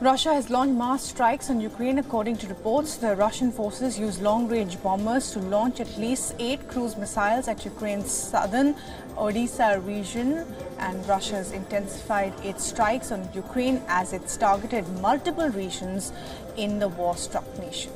Russia has launched mass strikes on Ukraine. According to reports, the Russian forces used long-range bombers to launch at least 8 cruise missiles at Ukraine's southern Odessa region, and Russia has intensified its strikes on Ukraine as it's targeted multiple regions in the war-struck nation.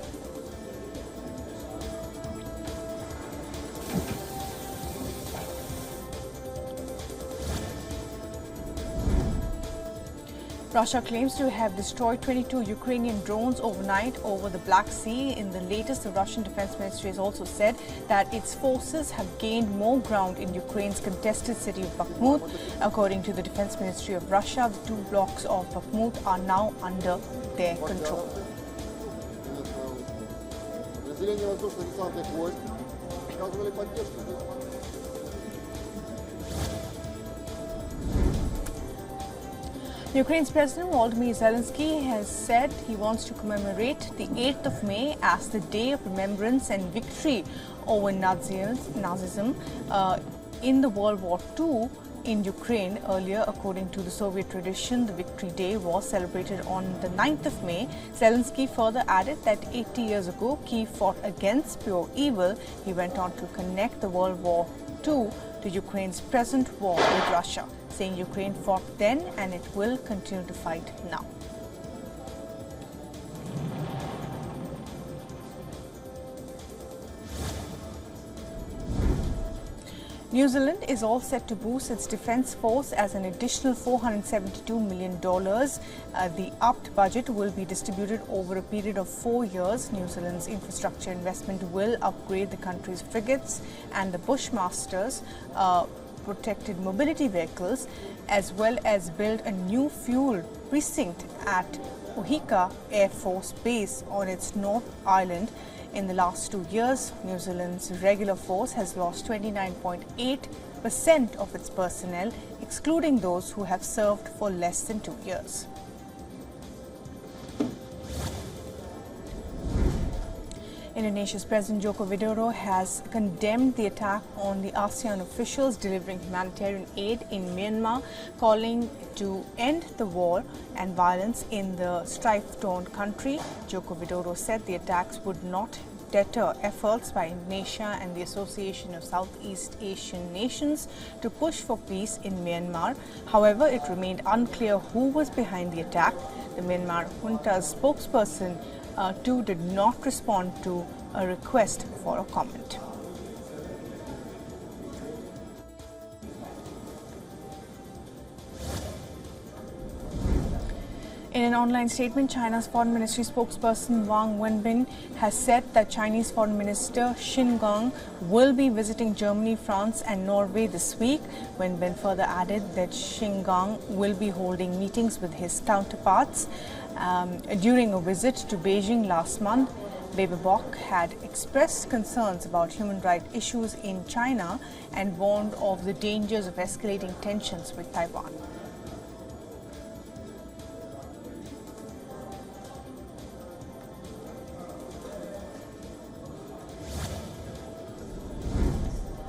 Russia claims to have destroyed 22 Ukrainian drones overnight over the Black Sea. In the latest, the Russian Defense Ministry has also said that its forces have gained more ground in Ukraine's contested city of Bakhmut. According to the Defense Ministry of Russia, the 2 blocks of Bakhmut are now under their control. Ukraine's President Volodymyr Zelensky has said he wants to commemorate the 8th of May as the Day of Remembrance and Victory over Nazism in the World War II in Ukraine. Earlier, according to the Soviet tradition, the Victory Day was celebrated on the 9th of May. Zelensky further added that 80 years ago, Kyiv fought against pure evil. He went on to connect the World War II to Ukraine's present war with Russia, saying Ukraine fought then and it will continue to fight now. New Zealand is all set to boost its defence force as an additional $472 million. The upped budget will be distributed over a period of 4 years. New Zealand's infrastructure investment will upgrade the country's frigates and the Bushmasters protected mobility vehicles, as well as build a new fuel precinct at Ohika Air Force Base on its North Island. In the last 2 years, New Zealand's regular force has lost 29.8% of its personnel, excluding those who have served for less than 2 years. Indonesia's President Joko Widodo has condemned the attack on the ASEAN officials delivering humanitarian aid in Myanmar, calling to end the war and violence in the strife-torn country. Joko Widodo said the attacks would not deter efforts by Indonesia and the Association of Southeast Asian Nations to push for peace in Myanmar. However, it remained unclear who was behind the attack. The Myanmar junta's spokesperson too did not respond to a request for a comment. In an online statement, China's Foreign Ministry spokesperson Wang Wenbin has said that Chinese Foreign Minister Qin Gang will be visiting Germany, France and Norway this week. Wenbin further added that Qin Gang will be holding meetings with his counterparts. During a visit to Beijing last month, Baerbock had expressed concerns about human rights issues in China and warned of the dangers of escalating tensions with Taiwan.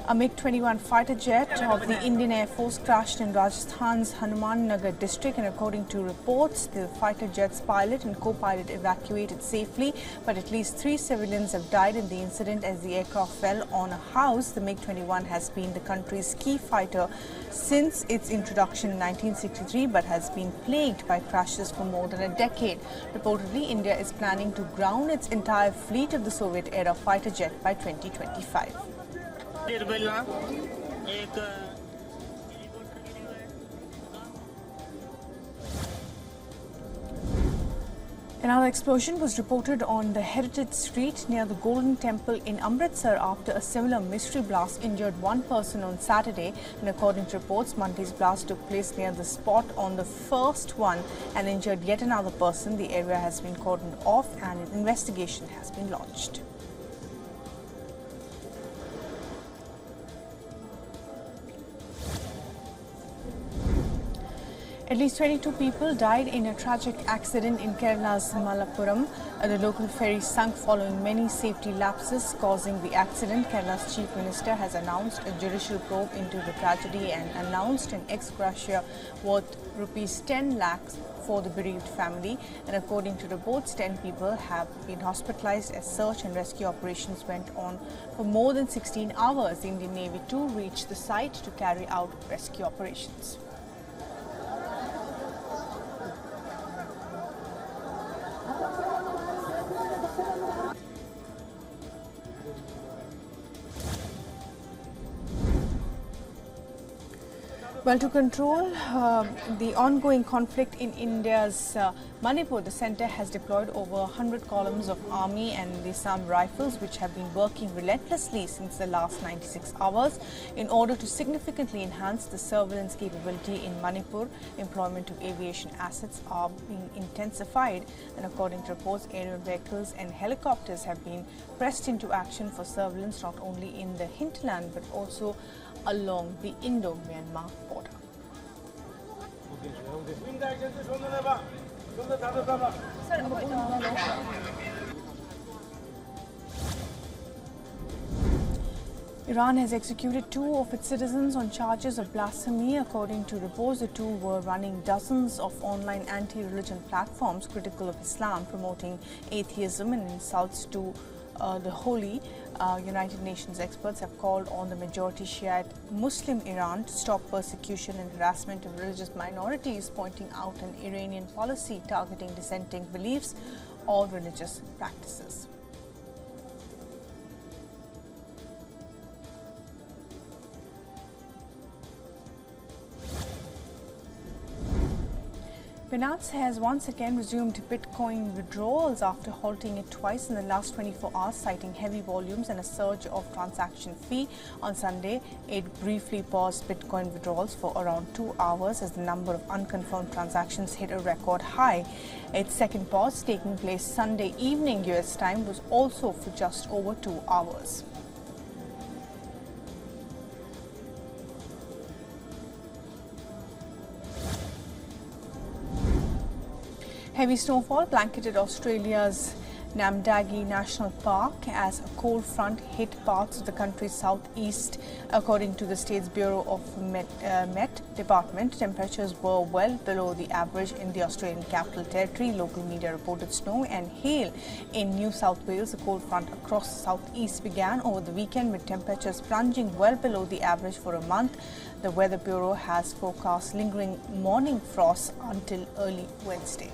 A MiG-21 fighter jet of the Indian Air Force crashed in Rajasthan's Hanumannagar district, and according to reports, the fighter jet's pilot and co-pilot evacuated safely, but at least 3 civilians have died in the incident as the aircraft fell on a house. The MiG-21 has been the country's key fighter since its introduction in 1963, but has been plagued by crashes for more than a decade. Reportedly, India is planning to ground its entire fleet of the Soviet-era fighter jet by 2025. Another explosion was reported on the Heritage Street near the Golden Temple in Amritsar after a similar mystery blast injured 1 person on Saturday. And according to reports, Monday's blast took place near the spot on the first one and injured yet another person. The area has been cordoned off and an investigation has been launched. At least 22 people died in a tragic accident in Kerala's Malappuram. The local ferry sunk following many safety lapses causing the accident. Kerala's Chief Minister has announced a judicial probe into the tragedy and announced an ex gratia worth rupees 10 lakhs for the bereaved family. And according to reports, 10 people have been hospitalized as search and rescue operations went on for more than 16 hours. The Indian Navy too reached the site to carry out rescue operations. Well, to control the ongoing conflict in India's Manipur, the centre has deployed over 100 columns of army and the Assam rifles, which have been working relentlessly since the last 96 hours in order to significantly enhance the surveillance capability in Manipur. Employment of aviation assets are being intensified, and according to reports, aerial vehicles and helicopters have been pressed into action for surveillance not only in the hinterland but also along the Indo-Myanmar border. Iran has executed 2 of its citizens on charges of blasphemy. According to reports, the 2 were running dozens of online anti-religion platforms critical of Islam, promoting atheism and insults to the holy. United Nations experts have called on the majority Shiite Muslim Iran to stop persecution and harassment of religious minorities, pointing out an Iranian policy targeting dissenting beliefs or religious practices. Binance has once again resumed Bitcoin withdrawals after halting it twice in the last 24 hours, citing heavy volumes and a surge of transaction fee. On Sunday, it briefly paused Bitcoin withdrawals for around 2 hours as the number of unconfirmed transactions hit a record high. Its second pause, taking place Sunday evening US time, was also for just over 2 hours. Heavy snowfall blanketed Australia's Namdagi National Park as a cold front hit parts of the country's southeast. According to the state's Bureau of Met Department, temperatures were well below the average in the Australian Capital Territory. Local media reported snow and hail in New South Wales. The cold front across the southeast began over the weekend, with temperatures plunging well below the average for a month. The Weather Bureau has forecast lingering morning frosts until early Wednesday.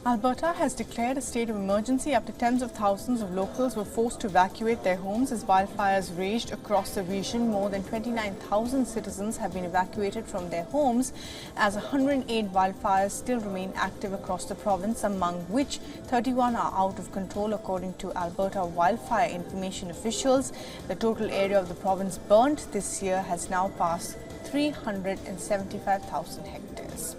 Alberta has declared a state of emergency after tens of thousands of locals were forced to evacuate their homes as wildfires raged across the region. More than 29,000 citizens have been evacuated from their homes as 108 wildfires still remain active across the province, among which 31 are out of control according to Alberta wildfire information officials. The total area of the province burnt this year has now passed 375,000 hectares.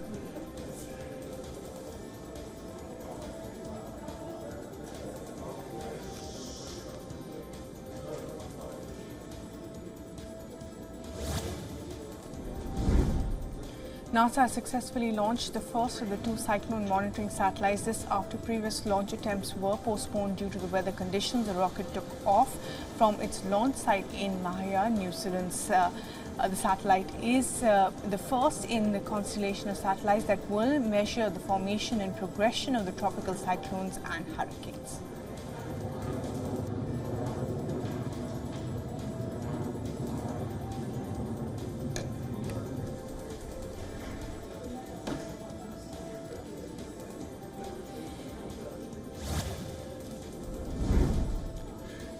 NASA has successfully launched the first of the 2 cyclone monitoring satellites. This after previous launch attempts were postponed due to the weather conditions. The rocket took off from its launch site in Mahia, New Zealand's. The satellite is the first in the constellation of satellites that will measure the formation and progression of the tropical cyclones and hurricanes.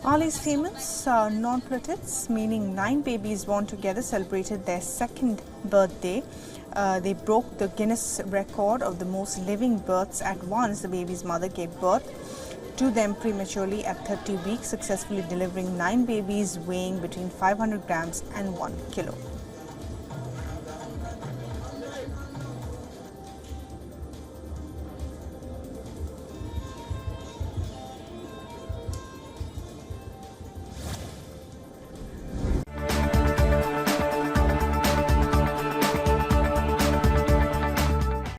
Mali's famous non-partisan, meaning 9 babies born together, celebrated their 2nd birthday. They broke the Guinness record of the most living births at once. The baby's mother gave birth to them prematurely at 30 weeks, successfully delivering 9 babies weighing between 500 grams and 1 kilo.